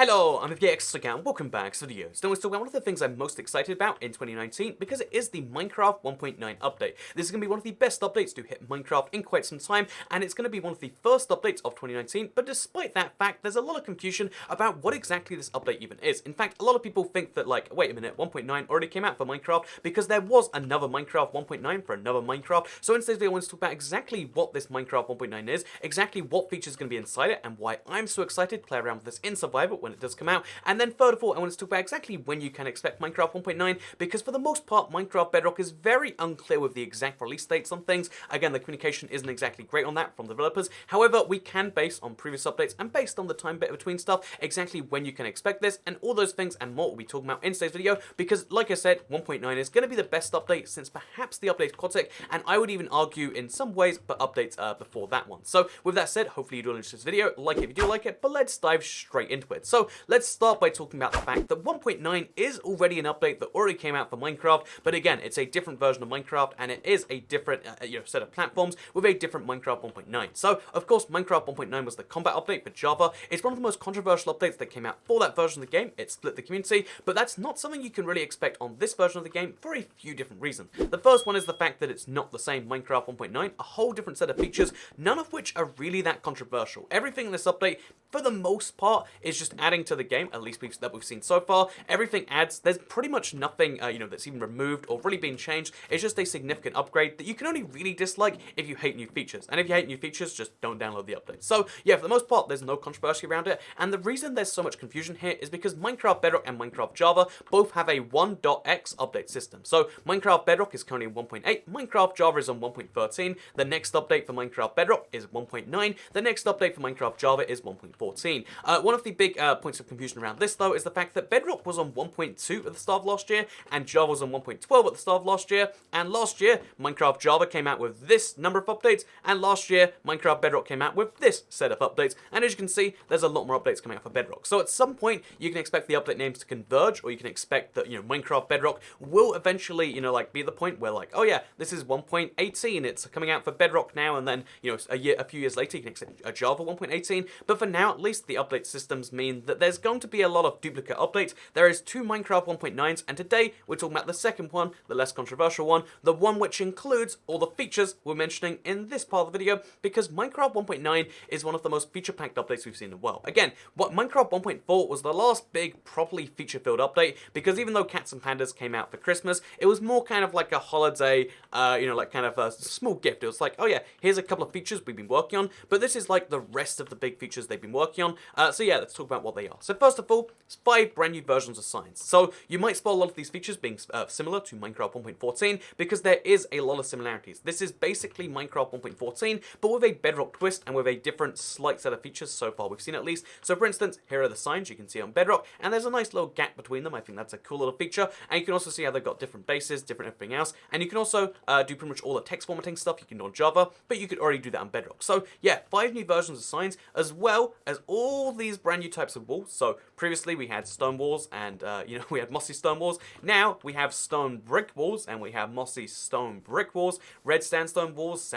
Hello, I'm FGX again, and welcome back to the video. So let's talk about one of the things I'm most excited about in 2019 because it is the Minecraft 1.9 update. This is going to be one of the best updates to hit Minecraft in quite some time, and it's going to be one of the first updates of 2019, but despite that fact, there's a lot of confusion about what exactly this update even is. In fact, a lot of people think that, like, wait a minute, 1.9 already came out for Minecraft because there was another Minecraft 1.9 for another Minecraft. So in today's video, I want to talk about exactly what this Minecraft 1.9 is, exactly what features are going to be inside it, and why I'm so excited to play around with this in Survivor when it does come out. And then further of all, I want to talk about exactly when you can expect Minecraft 1.9, because for the most part, Minecraft Bedrock is very unclear with the exact release dates on things. Again, the communication isn't exactly great on that from the developers. However, we can base on previous updates and based on the time bit between stuff, exactly when you can expect this, and all those things and more we'll be talking about in today's video, because like I said, 1.9 is going to be the best update since perhaps the update Quatic, and I would even argue in some ways, but updates before that one. So with that said, hopefully you do enjoy this video, like it if you do like it, but let's dive straight into it. So let's start by talking about the fact that 1.9 is already an update that already came out for Minecraft, but again, it's a different version of Minecraft, and it is a different set of platforms with a different Minecraft 1.9. So, of course, Minecraft 1.9 was the combat update for Java. It's one of the most controversial updates that came out for that version of the game. It split the community, but that's not something you can really expect on this version of the game for a few different reasons. The first one is the fact that it's not the same Minecraft 1.9, a whole different set of features, none of which are really that controversial. Everything in this update, for the most part, is just adding to the game, at least that we've seen so far. Everything adds. There's pretty much nothing, that's even removed or really been changed. It's just a significant upgrade that you can only really dislike if you hate new features. And if you hate new features, just don't download the update. So, yeah, for the most part, there's no controversy around it. And the reason there's so much confusion here is because Minecraft Bedrock and Minecraft Java both have a 1.x update system. So, Minecraft Bedrock is currently on 1.8. Minecraft Java is on 1.13. The next update for Minecraft Bedrock is 1.9. The next update for Minecraft Java is 1.14. One of the big points of confusion around this, though, is the fact that Bedrock was on 1.2 at the start of last year, and Java was on 1.12 at the start of last year, and last year, Minecraft Java came out with this number of updates, and last year, Minecraft Bedrock came out with this set of updates, and as you can see, there's a lot more updates coming out for Bedrock. So at some point, you can expect the update names to converge, or you can expect that, Minecraft Bedrock will eventually, be the point where, like, oh yeah, this is 1.18, it's coming out for Bedrock now, and then, a few years later, you can expect a Java 1.18, but for now, at least, the update systems mean that there's going to be a lot of duplicate updates. There is two Minecraft 1.9s, and today we're talking about the second one, the less controversial one, the one which includes all the features we're mentioning in this part of the video, because Minecraft 1.9 is one of the most feature-packed updates we've seen in a while. Again, what Minecraft 1.4 was the last big, properly feature-filled update, because even though Cats and Pandas came out for Christmas, it was more kind of like a holiday, like kind of a small gift. It was like, oh yeah, here's a couple of features we've been working on, but this is like the rest of the big features they've been working on. So yeah, let's talk about what they are. So first of all, it's 5 brand new versions of Science. So you might spot a lot of these features being similar to Minecraft 1.14 because there is a lot of similarities. This is basically Minecraft 1.14, but with a Bedrock twist and with a different slight set of features so far we've seen at least. So for instance, here are the signs you can see on Bedrock, and there's a nice little gap between them. I think that's a cool little feature. And you can also see how they've got different bases, different everything else. And you can also do pretty much all the text formatting stuff you can do on Java, but you could already do that on Bedrock. So yeah, 5 new versions of Signs, as well as all these brand new types of walls. So previously we had stone walls and, we had mossy stone walls. Now we have stone brick walls and we have mossy stone brick walls, red sandstone walls,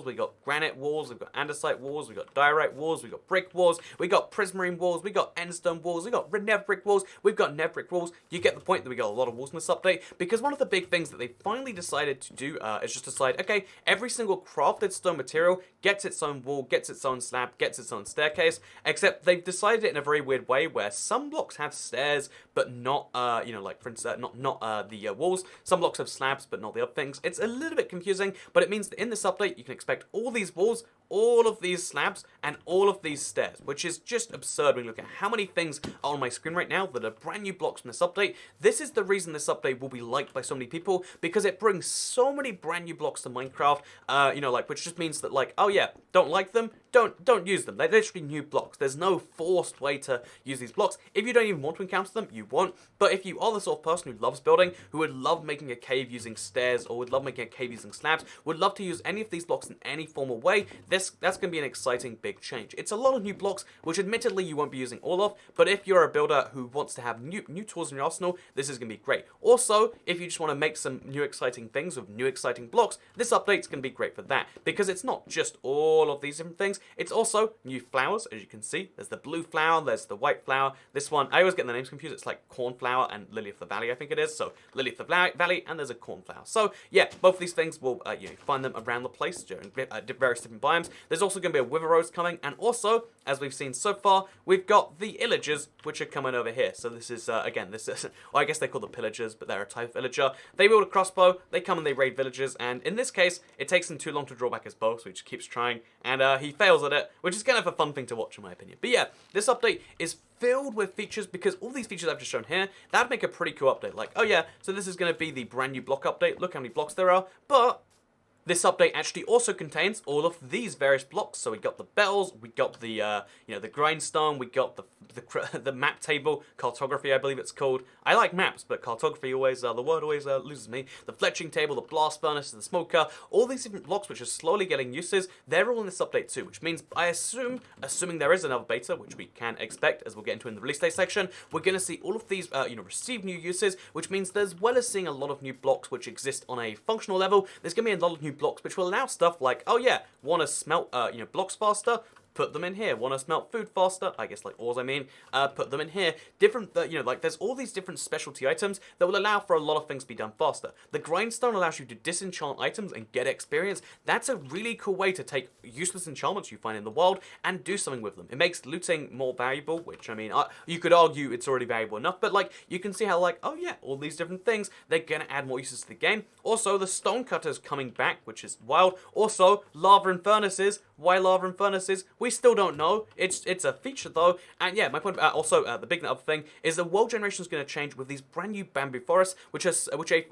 we got granite walls, we've got andesite walls, we got diorite walls, we got brick walls, we got prismarine walls, we got endstone walls, we got nev brick walls, we've got nev brick walls. You get the point that we got a lot of walls in this update, because one of the big things that they finally decided to do is just decide, okay, every single crafted stone material gets its own wall, gets its own slab, gets its own staircase, except they've decided it in a very weird way where some blocks have stairs, but not, like for instance, not the walls. Some blocks have slabs, but not the other things. It's a little bit confusing, but it means that in this update, you can expect all these walls, all of these slabs, and all of these stairs, which is just absurd when you look at how many things are on my screen right now that are brand new blocks from this update. This is the reason this update will be liked by so many people, because it brings so many brand new blocks to Minecraft, which just means that, like, oh yeah, don't like them, don't use them. They're literally new blocks. There's no forced way to use these blocks. If you don't even want to encounter them, you won't. But if you are the sort of person who loves building, who would love making a cave using stairs, or would love making a cave using slabs, would love to use any of these blocks in any formal way, this that's going to be an exciting big change. It's a lot of new blocks, which admittedly you won't be using all of, but if you're a builder who wants to have new tools in your arsenal, this is going to be great. Also, if you just want to make some new exciting things with new exciting blocks, this update's going to be great for that, because it's not just all of these different things, it's also new flowers, as you can see. There's the blue flower, there's the white flower. This one, I always get the names confused. It's like cornflower and lily of the valley, I think it is. So lily of the valley, and there's a cornflower. So yeah, both of these things will you find them around the place during various different biomes. There's also going to be a wither rose coming, and also, as we've seen so far, we've got the illagers, which are coming over here. So this is again, this is, well, I guess they're called the pillagers, but they're a type of villager. They wield a crossbow. They come and they raid villagers, and in this case, it takes him too long to draw back his bow, so he just keeps trying, and he fails at it, which is kind of a fun thing to watch in my opinion. But yeah, this update is filled with features, because all these features I've just shown here, that'd make a pretty cool update. Like, oh yeah, so this is going to be the brand new block update. Look how many blocks there are. But this update actually also contains all of these various blocks. So we got the bells, we got the the grindstone, we got the map table, cartography I believe it's called. I like maps, but cartography always the word always loses me. The fletching table, the blast furnace, the smoker, all these different blocks which are slowly getting uses. They're all in this update too, which means I assuming there is another beta, which we can expect as we'll get into in the release date section, we're going to see all of these receive new uses, which means as well as seeing a lot of new blocks which exist on a functional level, there's going to be a lot of new blocks which will allow stuff like, oh yeah, want to smelt blocks faster? Put them in here. Want to smelt food faster? I guess like ores I mean. Put them in here. Different, like there's all these different specialty items that will allow for a lot of things to be done faster. The grindstone allows you to disenchant items and get experience. That's a really cool way to take useless enchantments you find in the world and do something with them. It makes looting more valuable, which I mean, you could argue it's already valuable enough, but like you can see how like, oh yeah, all these different things, they're gonna add more uses to the game. Also, the stone coming back, which is wild. Also, lava and furnaces. Why lava and furnaces? We still don't know. It's a feature though, and yeah, my point. Also, the big other thing is the world generation is going to change with these brand new bamboo forests, which are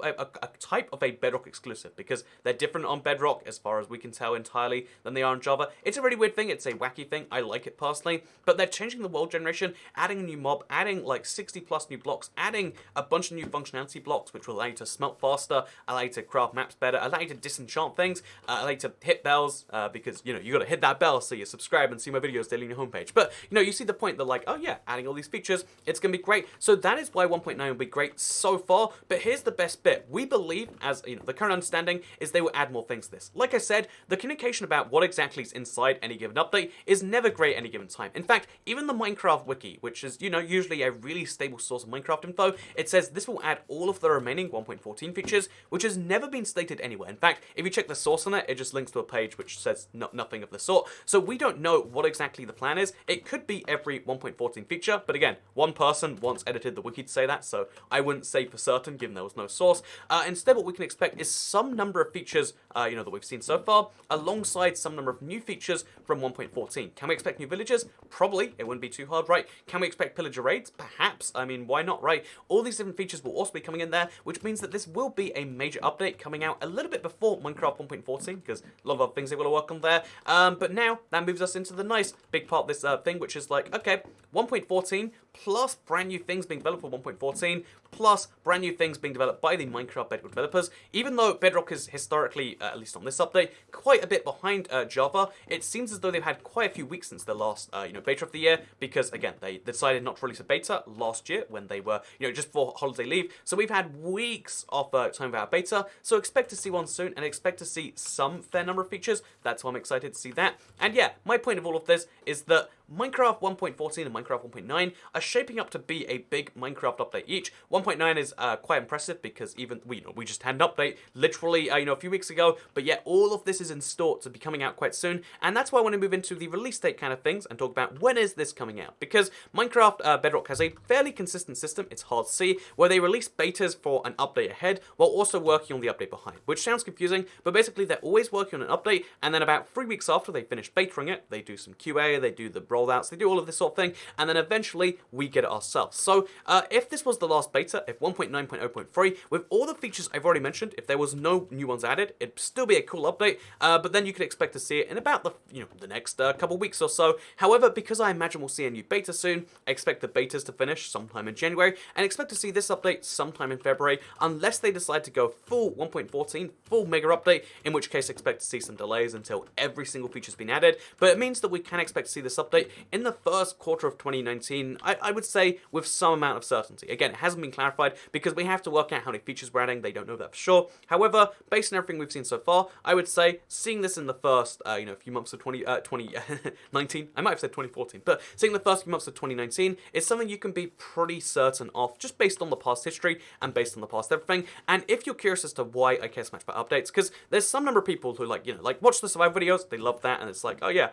a type of a Bedrock exclusive, because they're different on Bedrock as far as we can tell entirely than they are on Java. It's a really weird thing. It's a wacky thing. I like it personally, but they're changing the world generation, adding a new mob, adding like 60 plus new blocks, adding a bunch of new functionality blocks, which will allow you to smelt faster, allow you to craft maps better, allow you to disenchant things, allow you to hit bells, because you got to hit that bell so you subscribe and see my videos daily on your homepage. But you see the point that like, oh yeah, adding all these features, it's gonna be great. So that is why 1.9 will be great so far. But here's the best bit. We believe, as the current understanding is, they will add more things to this. Like I said, the communication about what exactly is inside any given update is never great at any given time. In fact, even the Minecraft wiki, which is usually a really stable source of Minecraft info, it says this will add all of the remaining 1.14 features, which has never been stated anywhere. In fact, if you check the source on it, it just links to a page which says nothing of the sort. So we don't know what exactly the plan is. It could be every 1.14 feature, but again, one person once edited the wiki to say that, so I wouldn't say for certain given there was no source. Instead, what we can expect is some number of features that we've seen so far, alongside some number of new features from 1.14. Can we expect new villagers? Probably. It wouldn't be too hard, right? Can we expect pillager raids? Perhaps. I mean, why not, right? All these different features will also be coming in there, which means that this will be a major update coming out a little bit before Minecraft 1.14, because a lot of other things they will work on there. But now, that moves us into the nice big part of this thing, which is like, okay, 1.14 plus brand new things being developed for 1.14 plus brand new things being developed by the Minecraft Bedrock developers. Even though Bedrock is historically, at least on this update, quite a bit behind Java, it seems as though they've had quite a few weeks since their last beta of the year, because again, they decided not to release a beta last year when they were just for holiday leave. So we've had weeks of time without beta, so expect to see one soon and expect to see some fair number of features. That's why I'm excited to see that. And yeah, my point of all of this is that Minecraft 1.14 and Minecraft 1.9 are shaping up to be a big Minecraft update each. 1.9 is quite impressive because even we just had an update literally a few weeks ago, but yet all of this is in store to be coming out quite soon, and that's why I want to move into the release date kind of things and talk about when is this coming out, because Minecraft Bedrock has a fairly consistent system. It's hard to see where they release betas for an update ahead while also working on the update behind, which sounds confusing, but basically they're always working on an update, and then about 3 weeks after they finish betaing it, they do some QA, they do the rollouts, they do all of this sort of thing, and then eventually we get it ourselves. So if this was the last beta, if 1.9.0.3, with all the features I've already mentioned, if there was no new ones added, it'd still be a cool update, but then you could expect to see it in about the next couple weeks or so. However, because I imagine we'll see a new beta soon, I expect the betas to finish sometime in January, and expect to see this update sometime in February, unless they decide to go full 1.14, full mega update, in which case expect to see some delays until every single feature's been added. But it means that we can expect to see this update in the first quarter of 2019, I would say with some amount of certainty. Again, it hasn't been clarified because we have to work out how many features we're adding, they don't know that for sure. However, based on everything we've seen so far, I would say seeing this in the first few months of 2019, I might have said 2014, but seeing the first few months of 2019 is something you can be pretty certain of, just based on the past history and based on the past everything. And if you're curious as to why I care so much about updates, because there's some number of people who watch the survival videos, they love that, and it's like, oh yeah,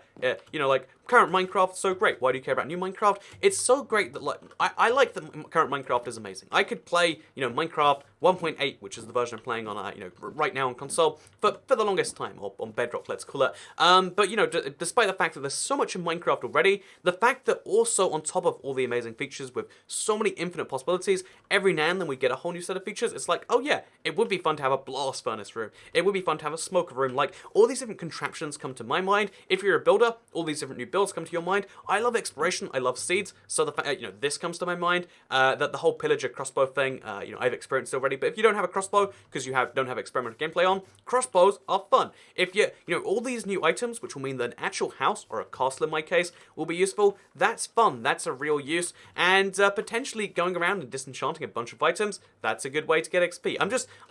current Minecraft, so great. Why do you care about new Minecraft? It's so great that I like that current Minecraft is amazing. I could play Minecraft 1.8, which is the version I'm playing on right now on console for the longest time, or on Bedrock, let's call it. But despite the fact that there's so much in Minecraft already, the fact that also on top of all the amazing features with so many infinite possibilities, every now and then we get a whole new set of features. It's like, oh yeah, it would be fun to have a blast furnace room. It would be fun to have a smoker room. Like, all these different contraptions come to my mind. If you're a builder, all these different new builds come to your mind. I love exploration. I love seeds. So the fact this comes to my mind. That the whole pillager crossbow thing, I've experienced already. But if you don't have a crossbow because you don't have experimental gameplay on, crossbows are fun. If all these new items, which will mean that an actual house or a castle in my case will be useful, that's fun. That's a real use. And potentially going around and disenchanting a bunch of items, that's a good way to get XP.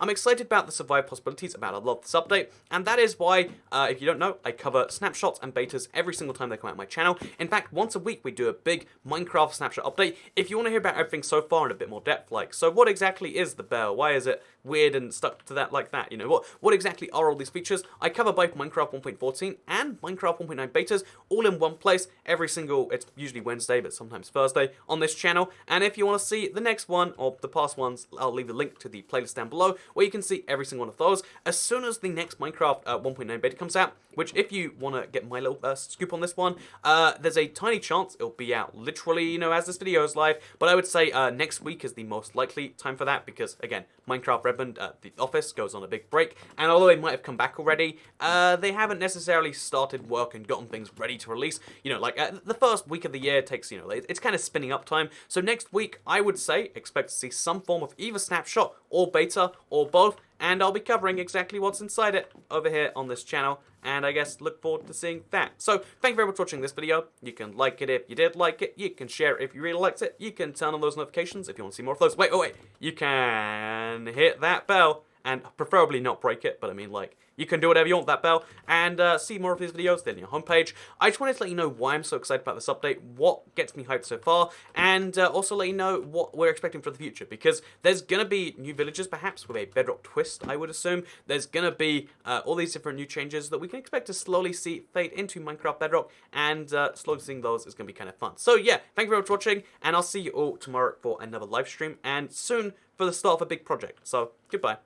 I'm excited about the survive possibilities, about a lot of this update, and that is why, if you don't know, I cover snapshots and betas every single time they come out on my channel. In fact, once a week we do a big Minecraft snapshot update. If you want to hear about everything so far in a bit more depth, so what exactly is the bell? Why is it weird and stuck to that like that? What exactly are all these features? I cover both Minecraft 1.14 and Minecraft 1.9 betas all in one place it's usually Wednesday, but sometimes Thursday on this channel. And if you want to see the next one or the past ones, I'll leave the link to the playlist down below where you can see every single one of those as soon as the next Minecraft 1.9 beta comes out, which if you want to get my little scoop on this one, there's a tiny chance it'll be out literally, as this video is live, but I would say next week is the most likely time for that because, again, Minecraft Redmond, the office, goes on a big break, and although they might have come back already, they haven't necessarily started work and gotten things ready to release. The first week of the year takes, it's kind of spinning up time, so next week, I would say, expect to see some form of either snapshot or beta or both, and I'll be covering exactly what's inside it over here on this channel, and I guess look forward to seeing that. So, thank you very much for watching this video. You can like it if you did like it, you can share it if you really liked it, you can turn on those notifications if you want to see more of those. Wait, you can hit that bell, and preferably not break it, but I mean, you can do whatever you want with that bell, and see more of these videos then on your homepage. I just wanted to let you know why I'm so excited about this update, what gets me hyped so far, and also let you know what we're expecting for the future, because there's going to be new villages, perhaps, with a Bedrock twist, I would assume. There's going to be all these different new changes that we can expect to slowly see fade into Minecraft Bedrock, and slowly seeing those is going to be kind of fun. So yeah, thank you very much for watching, and I'll see you all tomorrow for another live stream, and soon for the start of a big project. So, goodbye.